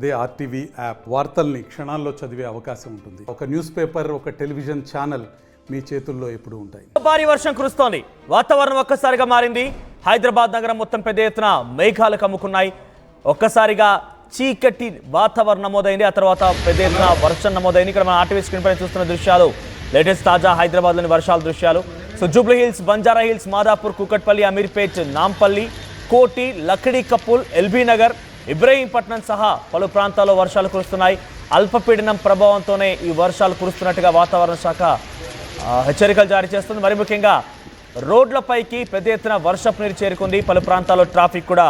అదే RTV app వార్తల్ని క్షణాల్లో చదివే అవకాశం ఉంటుంది. ఒక న్యూస్ పేపర్, ఒక టెలివిజన్ ఛానల్ మీ చేతుల్లో ఎప్పుడూ ఉంటాయి. భారీ వర్షం కురుస్తోంది. వాతావరణం ఒక్కసారిగా మారింది. హైదరాబాద్ నగరం మొత్తం పెద్ద ఎత్తున మేఘాలు కమ్ముకున్నాయి. ఒక్కసారిగా చీకటి వాతావరణం నమోదైంది. ఆ తర్వాత పెద్ద ఎత్తున వర్షం నమోదైంది. ఇక్కడ మన ఆర్టీవీ స్క్రీన్ పైన చూస్తున్న దృశ్యాలు లేటెస్ట్ తాజా హైదరాబాద్లోని వర్షాల దృశ్యాలు. So Jubilee hills, Banjara hills, Madhapur, Kukatpally, Ameerpet, Nampally, కోటి, లక్డీ కపుల్, ఎల్బీ నగర్, ఇబ్రహీంపట్నం సహా పలు ప్రాంతాల్లో వర్షాలు కురుస్తున్నాయి. అల్పపీడనం ప్రభావంతోనే ఈ వర్షాలు కురుస్తున్నట్టుగా వాతావరణ శాఖ హెచ్చరికలు జారీ చేస్తుంది. మరి ముఖ్యంగా రోడ్లపైకి పెద్ద ఎత్తున వర్షపు నీరు చేరుకుంది. పలు ప్రాంతాల్లో ట్రాఫిక్ కూడా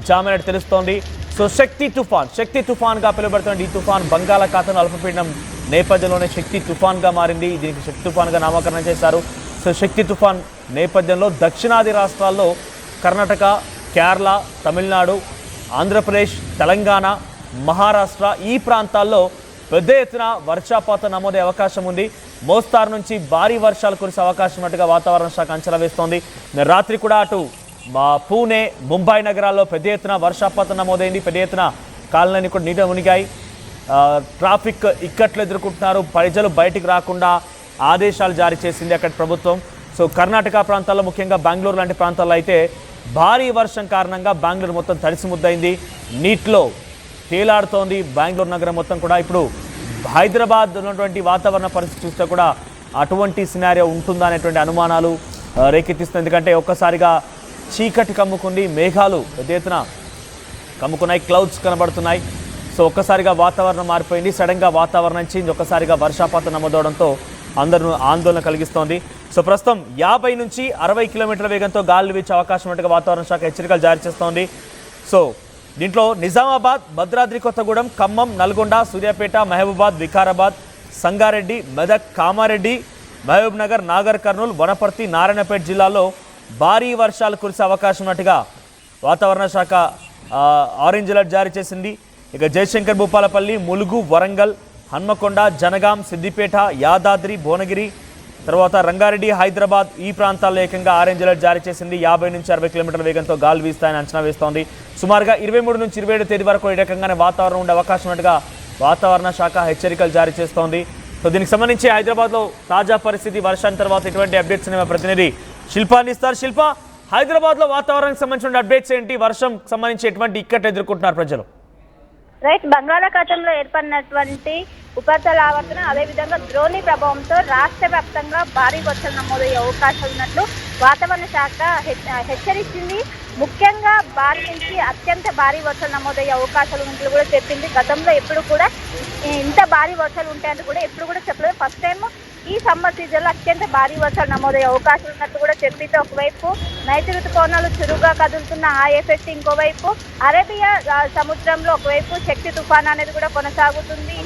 జామ్ అయినట్టు తెలుస్తోంది. సో శక్తి తుఫాన్గా పిలువబడుతున్న ఈ తుఫాన్ బంగాళాఖాతంలో అల్పపీడనం నేపథ్యంలోనే శక్తి తుఫాన్గా మారింది. దీనికి శక్తి తుఫాన్గా నామకరణం చేశారు. సో శక్తి తుఫాన్ నేపథ్యంలో దక్షిణాది రాష్ట్రాల్లో కర్ణాటక, కేరళ, తమిళనాడు, ఆంధ్రప్రదేశ్, తెలంగాణ, మహారాష్ట్ర ఈ ప్రాంతాల్లో పెద్ద ఎత్తున వర్షపాతం నమోదే అవకాశం ఉంది. మోస్తారు నుంచి భారీ వర్షాలు కురిసే అవకాశం ఉన్నట్టుగా వాతావరణ శాఖ అంచనా వేస్తోంది. రాత్రి కూడా అటు పూణే, ముంబై నగరాల్లో పెద్ద ఎత్తున వర్షపాతం నమోదైంది. పెద్ద ఎత్తున కాలనీ కూడా నీట మునిగాయి. ట్రాఫిక్ ఇక్కట్లు ఎదుర్కొంటున్నారు. ప్రజలు బయటికి రాకుండా ఆదేశాలు జారీ చేసింది అక్కడ ప్రభుత్వం. సో కర్ణాటక ప్రాంతాల్లో, ముఖ్యంగా బెంగళూరు లాంటి ప్రాంతాల్లో అయితే భారీ వర్షం కారణంగా బెంగళూరు మొత్తం తడిసి ముద్దయింది. నీటిలో తేలాడుతోంది బెంగళూరు నగరం మొత్తం కూడా. ఇప్పుడు హైదరాబాద్ ఉన్నటువంటి వాతావరణ పరిస్థితి చూస్తే కూడా అటువంటి సినారియో ఉంటుందా అనేటువంటి అనుమానాలు రేకెత్తిస్తుంది. ఎందుకంటే ఒక్కసారిగా చీకటి కమ్ముకుంది, మేఘాలు పెద్ద ఎత్తున కమ్ముకున్నాయి, క్లౌడ్స్ కనబడుతున్నాయి. సో ఒక్కసారిగా వాతావరణం మారిపోయింది. సడన్గా వాతావరణం చేంజ్, ఒక్కసారిగా వర్షపాతం నమోదవడంతో అందరూ ఆందోళన కలిగిస్తోంది. సో ప్రస్తుతం 50 నుంచి 60 కిలోమీటర్ల వేగంతో గాలులు వీచే అవకాశం ఉన్నట్టుగా వాతావరణ శాఖ హెచ్చరికలు జారీ చేస్తోంది. సో దీంట్లో నిజామాబాద్, భద్రాద్రి కొత్తగూడెం, ఖమ్మం, నల్గొండ, సూర్యాపేట, మహబూబాద్, వికారాబాద్, సంగారెడ్డి, మెదక్, కామారెడ్డి, మహబూబ్ నగర్, నాగర్ కర్నూలు, వనపర్తి, నారాయణపేట జిల్లాల్లో భారీ వర్షాలు కురిసే అవకాశం ఉన్నట్టుగా వాతావరణ శాఖ ఆరెంజ్ అలర్ట్ జారీ చేసింది. ఇక జయశంకర్, భూపాలపల్లి, ములుగు, వరంగల్, హన్మకొండ, జనగాం, సిద్దిపేట, యాదాద్రి, భువనగిరి, తర్వాత రంగారెడ్డి, హైదరాబాద్ ఈ ప్రాంతాల్లో ఏకంగా ఆరెంజ్ అలర్ట్ జారీ చేసింది. 50 నుంచి 60 కిలోమీటర్ల వేగంతో గాలు వీస్తాయని అంచనా వేస్తోంది. సుమారుగా 23 నుంచి 27 తేదీ వరకు ఈ రకంగానే వాతావరణం ఉండే అవకాశం ఉన్నట్టుగా వాతావరణ శాఖ హెచ్చరికలు జారీ చేస్తోంది. సో దీనికి సంబంధించి హైదరాబాద్లో తాజా పరిస్థితి, వర్షాన్ని తర్వాత ఇటువంటి అప్డేట్స్ మా ప్రతినిధి శిల్ప అందిస్తారు. శిల్ప, హైదరాబాద్లో వాతావరణానికి సంబంధించిన అప్డేట్స్ ఏంటి? వర్షం సంబంధించి ఎటువంటి ఇక్కట్ ఎదుర్కొంటున్నారు ప్రజలు? రైట్, బంగాళాఖాతంలో ఏర్పడినటువంటి ఉపరితల ఆవర్తనం, అదేవిధంగా ద్రోణి ప్రభావంతో రాష్ట్ర వ్యాప్తంగా భారీ వర్షాలు నమోదయ్యే అవకాశం ఉన్నట్లు వాతావరణ శాఖ హెచ్చరించింది. ముఖ్యంగా భారీ నుంచి అత్యంత భారీ వర్షాలు నమోదయ్యే అవకాశాలు ఉన్నట్లు కూడా చెప్పింది. గతంలో ఎప్పుడు కూడా ఇంత భారీ వర్షాలు ఉంటాయంటే కూడా ఎప్పుడు కూడా చెప్పలేదు. ఫస్ట్ టైం ఈ సమ్మర్ సీజన్లో అత్యంత భారీ వర్షాలు నమోదయ్యే అవకాశం ఉన్నట్టు కూడా చెప్పింది. ఒకవైపు నైరుతి ఋతుపవనాలు చురుగ్గా కదులుతున్న ఆ ఎఫెక్ట్, ఇంకోవైపు అరేబియా సముద్రంలో ఒకవైపు శక్తి తుఫాన్ అనేది కూడా కొనసాగుతుంది.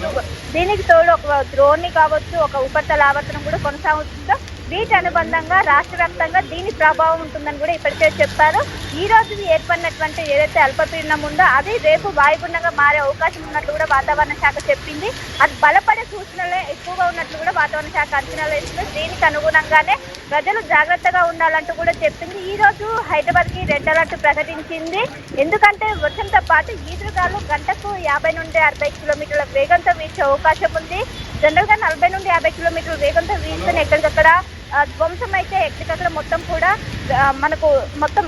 దీనికి తోడు ఒక ద్రోణి కావచ్చు, ఒక ఉపరితల ఆవర్తనం కూడా కొనసాగుతుందో వీటి అనుబంధంగా రాష్ట్ర వ్యాప్తంగా దీని ప్రభావం ఉంటుందని కూడా ఇప్పటికే చెప్పారు. ఈ రోజు ఏర్పడినటువంటి ఏదైతే అల్పపీడనం ఉందో అది రేపు వాయుగుండంగా మారే అవకాశం ఉన్నట్లు కూడా వాతావరణ శాఖ చెప్పింది. అది బలపడే సూచనలే ఎక్కువగా ఉన్నట్లు కూడా వాతావరణ శాఖ అంచనాలు వేసింది. దీనికి అనుగుణంగానే ప్రజలు జాగ్రత్తగా ఉండాలంటూ కూడా చెప్పింది. ఈ రోజు హైదరాబాద్కి రెడ్ అలర్ట్ ప్రకటించింది. ఎందుకంటే వర్షంతో పాటు ఈదురుగాలు గంటకు 50 నుండి 60 కిలోమీటర్ల వేగంతో వీచే అవకాశం ఉంది. జనరల్గా 40 నుండి 50 కిలోమీటర్ల వేగంతో వీస్తేనే ఎక్కడికక్కడ ధ్వంసం అయితే ఎక్కడికక్కడ మొత్తం కూడా మనకు మొత్తం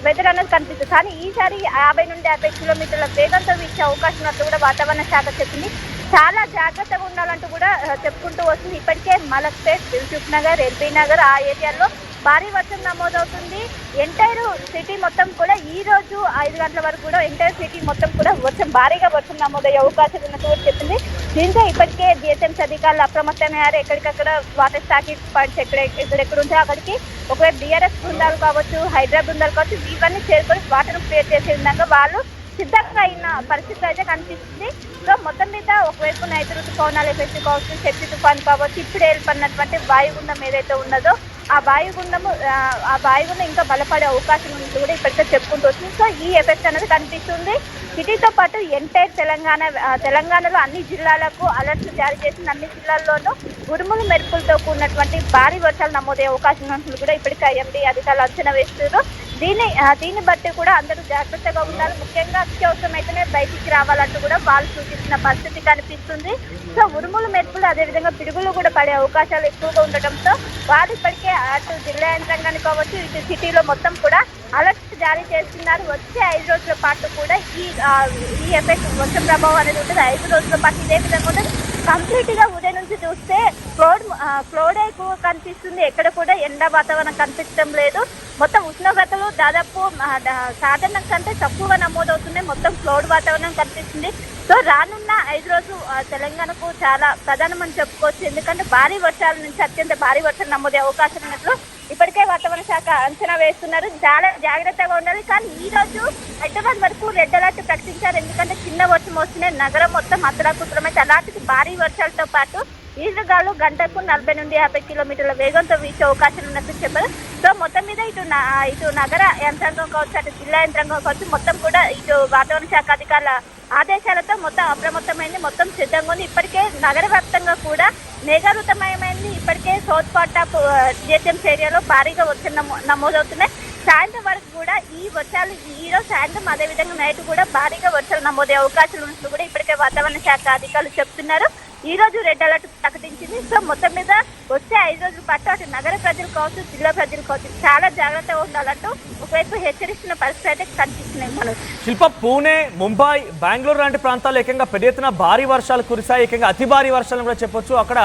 వెదర్ అనేది కనిపిస్తుంది. కానీ ఈసారి 50 నుండి 50 కిలోమీటర్ల వేగంతో వీచే అవకాశం ఉన్నట్టు కూడా వాతావరణ శాఖ చెప్పింది. చాలా జాగ్రత్తగా ఉండాలంటూ కూడా చెప్పుకుంటూ వస్తుంది. ఇప్పటికే మలక్పేట్, దిల్సుఖ్ నగర్, ఎల్బీ నగర్ ఆ ఏరియాల్లో భారీ వర్షం నమోదవుతుంది. ఎంటైర్ సిటీ మొత్తం కూడా ఈ రోజు 5 గంటల వరకు కూడా ఎంటైర్ సిటీ మొత్తం కూడా భారీగా వర్షం నమోదయ్యే అవకాశం ఉన్నట్టు కూడా చెప్పింది. దీంతో ఇప్పటికే జిహెచ్ఎంసీ అధికారులు అప్రమత్తమయ్యారు. ఎక్కడికక్కడ వాటర్ స్టాకింగ్ పాయింట్స్ ఎక్కడెక్కడ ఉంటే అక్కడికి ఒకవైపు డిఆర్ఎస్ బృందాలు కావచ్చు, హైదరాబాద్ బృందాలు కావచ్చు, ఇవన్నీ చేరుకొని వాటర్ను క్రియేట్ చేసే విధంగా వాళ్ళు సిద్ధంగా అయిన పరిస్థితి అయితే కనిపిస్తుంది. సో మొత్తం మీద ఒకవైపు నైరుతి ఋతుపవనాలు ఎఫెక్ట్ కావచ్చు, శక్తి తుఫాన్ కావచ్చు, ఇప్పుడు ఏర్పడినటువంటి వాయుగుండం ఏదైతే ఉన్నదో ఆ వాయుగుండం ఇంకా బలపడే అవకాశం ఉంది కూడా ఇప్పటికే చెప్పుకుంటూ వస్తుంది. సో ఈ ఎఫెక్ట్ అనేది కనిపిస్తుంది. సిటీతో పాటు ఎంటైర్ తెలంగాణలో అన్ని జిల్లాలకు అలర్ట్స్ జారీ చేసిన అన్ని జిల్లాల్లోనూ ఉరుములు మెరుపులతో కూడినటువంటి భారీ వర్షాలు నమోదయ్యే అవకాశం ఉన్నట్లు కూడా ఇప్పటికే ఐఎండీ అధికారులు అంచనా వేస్తున్నారు. దీన్ని బట్టి కూడా అందరూ జాగ్రత్తగా ఉండాలి. ముఖ్యంగా అత్యవసరమైతేనే బయటికి రావాలంటూ కూడా వాళ్ళు సూచించిన పరిస్థితి కనిపిస్తుంది. సో ఉరుములు మెరుపులు అదేవిధంగా పిడుగులు కూడా పడే అవకాశాలు ఎక్కువగా ఉండటంతో వాళ్ళు ఇప్పటికే అటు జిల్లా యంత్రాంగాన్ని కావచ్చు ఇటు సిటీలో మొత్తం కూడా అలర్ట్ జారీ చేస్తున్నారు. వచ్చే 5 రోజుల పాటు కూడా ఈ ఎఫెక్ట్ వర్ష ప్రభావం అనేది ఉంటుంది. 5 రోజుల పాటు ఇదే విధంగా ఉంటుంది. కంప్లీట్ గా ఉదయం నుంచి చూస్తే క్లౌడ్ ఎక్కువ కనిపిస్తుంది. ఎక్కడ కూడా ఎండ వాతావరణం కనిపించడం లేదు. మొత్తం ఉష్ణోగ్రతలు దాదాపు సాధారణం కంటే తక్కువగా నమోదవుతున్నాయి. మొత్తం క్లౌడ్ వాతావరణం కనిపిస్తుంది. సో రానున్న 5 రోజులు తెలంగాణకు చాలా ప్రధానమని చెప్పుకోవచ్చు. ఎందుకంటే భారీ వర్షాల నుంచి అత్యంత భారీ వర్షాలు నమోదే అవకాశం ఉన్నట్లు ఇప్పటికే వాతావరణ శాఖ అంచనా వేస్తున్నారు. చాలా జాగ్రత్తగా ఉండాలి. కానీ ఈ రోజు హైదరాబాద్ వరకు రెడ్ అలర్ట్ ప్రకటించారు. ఎందుకంటే చిన్న వర్షం వస్తున్నాయి. నగరం మొత్తం అతలాకుతలమైతే అలాంటి భారీ వర్షాలతో పాటు ఈదురుగాలు గంటకు 40 నుండి 50 కిలోమీటర్ల వేగంతో వీచే అవకాశాలు ఉన్నట్టు చెప్పారు. సో మొత్తం మీద ఇటు నగర యంత్రాంగం కావచ్చు అటు జిల్లా యంత్రాంగం కావచ్చు మొత్తం కూడా ఇటు వాతావరణ శాఖ అధికారుల ఆదేశాలతో మొత్తం అప్రమత్తమైంది. మొత్తం సిద్ధంగా ఉంది. ఇప్పటికే నగర వ్యాప్తంగా కూడా మేఘావృతమయమైంది. ఇప్పటికే సౌత్ పార్ట్ ఆఫ్ జిహెచ్ఎంసీ ఏరియాలో భారీగా వర్షం నమోదవుతున్నాయి. సాయంత్రం వరకు కూడా ఈ వర్షాలు ఈరోజు సాయంత్రం అదేవిధంగా నైట్ కూడా భారీగా వర్షాలు నమోదే అవకాశాలు ఉన్నట్లు కూడా ఇప్పటికే వాతావరణ శాఖ అధికారులు చెప్తున్నారు. ఈ రోజు రెడ్ అలర్ట్ ప్రకటించింది. సో మొత్తం మీద వచ్చే 5 రోజుల పాటు అటు నగర ప్రజలు కావచ్చు జిల్లా ప్రజలు కావచ్చు చాలా జాగ్రత్తగా ఉండాలంటూ ఒకవైపు హెచ్చరిస్తున్న పరిస్థితి అయితే కనిపిస్తున్నాయి. మనం శిల్ప పూణే, ముంబై, బెంగళూరు లాంటి ప్రాంతాల్లో ఏకంగా పెద్ద ఎత్తున భారీ వర్షాలు కురిశాయి. ఏకంగా అతి భారీ వర్షాలను కూడా చెప్పొచ్చు. అక్కడ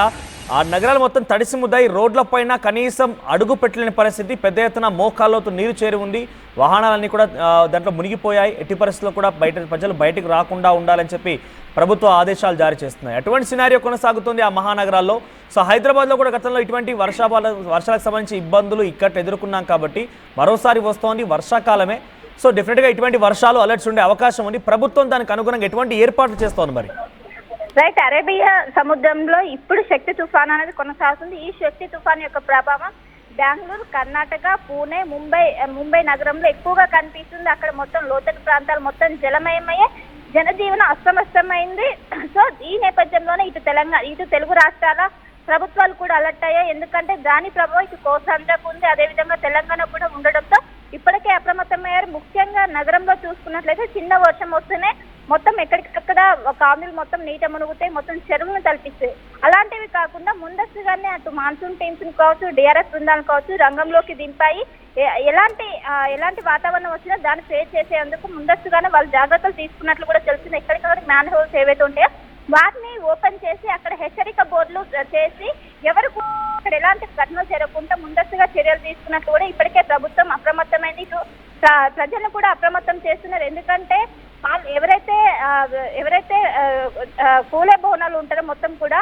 ఆ నగరాలు మొత్తం తడిసి ముద్దాయి. రోడ్లపైన కనీసం అడుగు పెట్టలేని పరిస్థితి. పెద్ద ఎత్తున మోకాళ్ళతో నీరు చేరి ఉంది. వాహనాలన్నీ కూడా దాంట్లో మునిగిపోయాయి. ఎట్టి పరిస్థితుల్లో కూడా ప్రజలు బయటకు రాకుండా ఉండాలని చెప్పి ప్రభుత్వ ఆదేశాలు జారీ చేస్తున్నాయి. అటువంటి సినారియో కొనసాగుతుంది ఆ మహానగరాల్లో. సో హైదరాబాద్లో కూడా గతంలో ఇటువంటి వర్షాలకు సంబంధించి ఇబ్బందులు ఇక్కట్లు ఎదుర్కొన్నాం కాబట్టి మరోసారి వస్తోంది వర్షాకాలమే. సో డెఫినెట్గా ఇటువంటి వర్షాలు అలర్ట్స్ ఉండే అవకాశం ఉంది. ప్రభుత్వం దానికి అనుగుణంగా ఎటువంటి ఏర్పాట్లు చేస్తోంది మరి? రైట్, అరేబియా సముద్రంలో ఇప్పుడు శక్తి తుఫాన్ అనేది కొనసాగుతుంది. ఈ శక్తి తుఫాన్ యొక్క ప్రభావం బెంగళూరు, కర్ణాటక, పూణే, ముంబై నగరంలో ఎక్కువగా కనిపిస్తుంది. అక్కడ మొత్తం లోతట్టు ప్రాంతాలు మొత్తం జలమయమయ్యే జనజీవనం అస్తమస్తమైంది. సో ఈ నేపథ్యంలోనే ఇటు తెలుగు రాష్ట్రాల ప్రభుత్వాలు కూడా అలర్ట్ అయ్యాయి. ఎందుకంటే దాని ప్రభావం ఇటు కోస్తాంధ్రకు ఉంది, అదేవిధంగా తెలంగాణ కూడా ఉండడంతో ఇప్పటికే అప్రమత్తమయ్యారు. ముఖ్యంగా నగరంలో చూసుకున్నట్లయితే చిన్న వర్షం వస్తేనే మొత్తం ఎక్కడికక్కడ కాలనీలు మొత్తం నీట మునుగుతాయి, మొత్తం చెరువులను తలపిస్తాయి. అలాంటివి కాకుండా ముందస్తుగానే అటు మాన్సూన్ టీమ్స్ కావచ్చు, డిఆర్ఎఫ్ బృందాలు కావచ్చు రంగంలోకి దింపాయి. ఎలాంటి వాతావరణం వచ్చినా దాన్ని ఫేస్ చేసేందుకు ముందస్తుగానే వాళ్ళు జాగ్రత్తలు తీసుకున్నట్లు కూడా తెలిసింది. ఎక్కడికక్కడ మ్యాన్ హోల్స్ ఏవైతే ఉంటాయో వాటిని ఓపెన్ చేసి అక్కడ హెచ్చరిక బోర్డులు చేసి ఎవరికి అక్కడ ఎలాంటి ఘటనలు జరగకుండా ముందస్తుగా చర్యలు తీసుకున్నట్లు కూడా ఇప్పటికే ప్రభుత్వం అప్రమత్తమైంది. ప్రజలను కూడా అప్రమత్తం చేస్తున్నారు. ఎందుకంటే ఎవరైతే కూలే భవనాలు ఉంటారో మొత్తం కూడా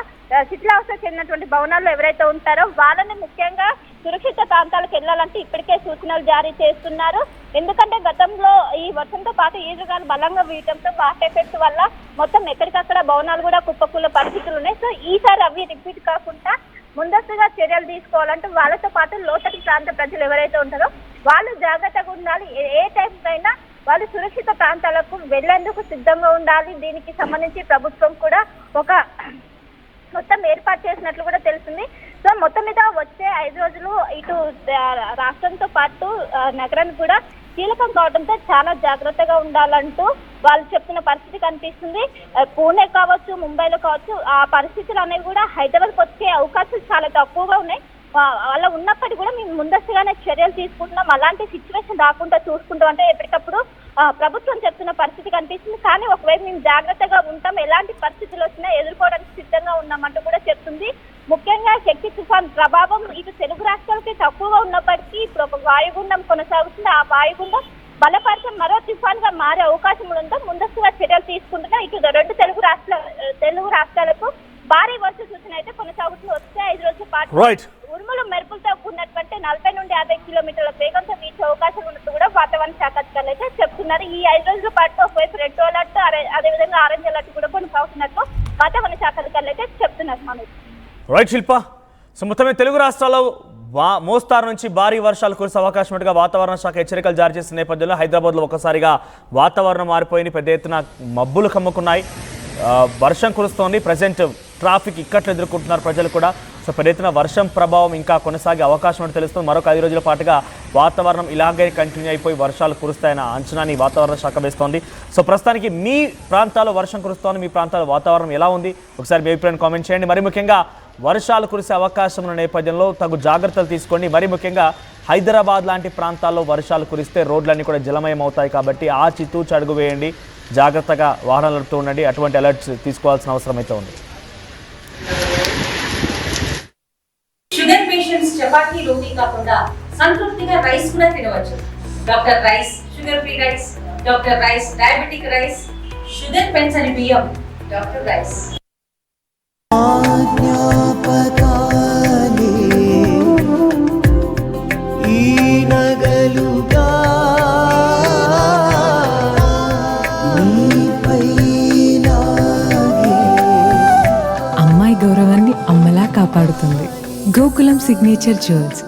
శిథిలావస్థ చెందినటువంటి భవనాల్లో ఎవరైతే ఉంటారో వాళ్ళని ముఖ్యంగా సురక్షిత ప్రాంతాలకు వెళ్ళాలంటే ఇప్పటికే సూచనలు జారీ చేస్తున్నారు. ఎందుకంటే గతంలో ఈ వర్షంతో పాటు ఈదురుగాలు బలంగా వీయడంతో వాట్ ఎఫెక్ట్ వల్ల మొత్తం ఎక్కడికక్కడ భవనాలు కూడా కుప్పకూల పరిస్థితులు ఉన్నాయి. సో ఈసారి అవి రిపీట్ కాకుండా ముందస్తుగా చర్యలు తీసుకోవాలంటూ వాళ్ళతో పాటు లోతటి ప్రాంత ప్రజలు ఎవరైతే ఉంటారో వాళ్ళు జాగ్రత్తగా ఉండాలి. ఏ టైంకైనా వాళ్ళు సురక్షిత ప్రాంతాలకు వెళ్లేందుకు సిద్ధంగా ఉండాలి. దీనికి సంబంధించి ప్రభుత్వం కూడా ఒక మొత్తం ఏర్పాటు చేసినట్లు కూడా తెలిసింది. సో మొత్తం మీద వచ్చే 5 రోజులు ఇటు రాష్ట్రంతో పాటు నగరానికి కూడా కీలకం కావడంతో చాలా జాగ్రత్తగా ఉండాలంటూ వాళ్ళు చెప్తున్న పరిస్థితి కనిపిస్తుంది. పూణే కావచ్చు, ముంబైలో కావచ్చు ఆ పరిస్థితులు అనేవి కూడా హైదరాబాద్కి వచ్చే అవకాశాలు చాలా తక్కువగా ఉన్నాయి. అలా ఉన్నప్పటికీ కూడా మేము ముందస్తుగానే చర్యలు తీసుకుంటున్నాం. అలాంటి సిచ్యువేషన్ రాకుండా చూసుకుంటాం అంటే ఎప్పటికప్పుడు ప్రభుత్వం చెప్తున్న పరిస్థితి కనిపిస్తుంది. కానీ ఒకవైపు మేము జాగ్రత్తగా ఉంటాం, ఎలాంటి పరిస్థితులు వచ్చినా ఎదుర్కోవడానికి సిద్ధంగా ఉన్నామంటూ కూడా చెప్తుంది. ముఖ్యంగా శక్తి తుఫాన్ ప్రభావం ఇటు తెలుగు రాష్ట్రాలకి తక్కువగా ఉన్నప్పటికీ ఇప్పుడు ఒక వాయుగుండం కొనసాగుతుంది. ఆ వాయుగుండం బలపరిచే మరో తుఫాన్ గా మారే అవకాశం ఉండడంతో ముందస్తుగా చర్యలు తీసుకుంటున్నా ఇటు 2 తెలుగు రాష్ట్రాలకు భారీ వర్ష సూచన అయితే కొనసాగుతుంది. వచ్చే 5 రోజుల పాటు ఉరుములు మెరుపులతో కూడినటువంటి 40 నుండి 50 కిలోమీటర్ల వేగంతో వీచే అవకాశం ఉన్నట్టు కూడా వాతావరణ శాఖ అధికారులు అయితే చెప్తున్నారు. ఈ 5 రోజుల పాటు ఒకవైపు రెడ్ అలర్ట్ అదేవిధంగా ఆరెంజ్ అలర్ట్ కూడా కొనసాగుతున్నట్టు వాతావరణ శాఖ అధికారులు అయితే చెప్తున్నారు. మనోజ్ రైట్ శిల్ప, సో మొత్తమే తెలుగు రాష్ట్రాల్లో మోస్తారు నుంచి భారీ వర్షాలు కురిసే అవకాశం ఉన్నట్టుగా వాతావరణ శాఖ హెచ్చరికలు జారీ చేసిన నేపథ్యంలో హైదరాబాద్లో ఒక్కసారిగా వాతావరణం మారిపోయింది. పెద్ద ఎత్తున మబ్బులు కమ్ముకున్నాయి, వర్షం కురుస్తోంది. ప్రజెంట్ ట్రాఫిక్ ఇక్కట్లు ఎదుర్కొంటున్నారు ప్రజలు కూడా. సో పెద్ద ఎత్తున వర్షం ప్రభావం ఇంకా కొనసాగే అవకాశం అని తెలుస్తుంది. మరొక 5 రోజుల పాటుగా వాతావరణం ఇలాగే కంటిన్యూ అయిపోయి వర్షాలు కురుస్తాయన్న అంచనాని వాతావరణ శాఖ వేస్తోంది. సో ప్రస్తుతానికి మీ ప్రాంతాల్లో వర్షం కురుస్తోంది, మీ ప్రాంతాల వాతావరణం ఎలా ఉంది ఒకసారి మీ అభిప్రాయాన్ని కామెంట్ చేయండి. మరి ముఖ్యంగా వర్షాలు కురిసే అవకాశం ఉన్న నేపథ్యంలో తగు జాగ్రత్తలు తీసుకోండి. మరి ముఖ్యంగా హైదరాబాద్ లాంటి ప్రాంతాల్లో వర్షాలు కురిస్తే రోడ్లన్నీ కూడా జలమయం అవుతాయి కాబట్టి ఆచితూచి అడుగు వేయండి, జాగ్రత్తగా వాహనాలు నడుపుతూ ఉండండి. అటువంటి అలర్ట్స్ తీసుకోవాల్సిన అవసరం అయితే ఉంది. షుగర్ పేషెంట్స్ చపాతీ రోటీ కాకుండా సంతృప్తిగా రైస్ కూడా తినవచ్చు. Doctor rice, sugar free rice, doctor rice, diabetic rice, sugar పెంచని బియ్యం, డాక్టర్ రైస్. అమ్మాయి గౌరవాన్ని అమ్మలా కాపాడుతుంది. Gokulam signature jewels.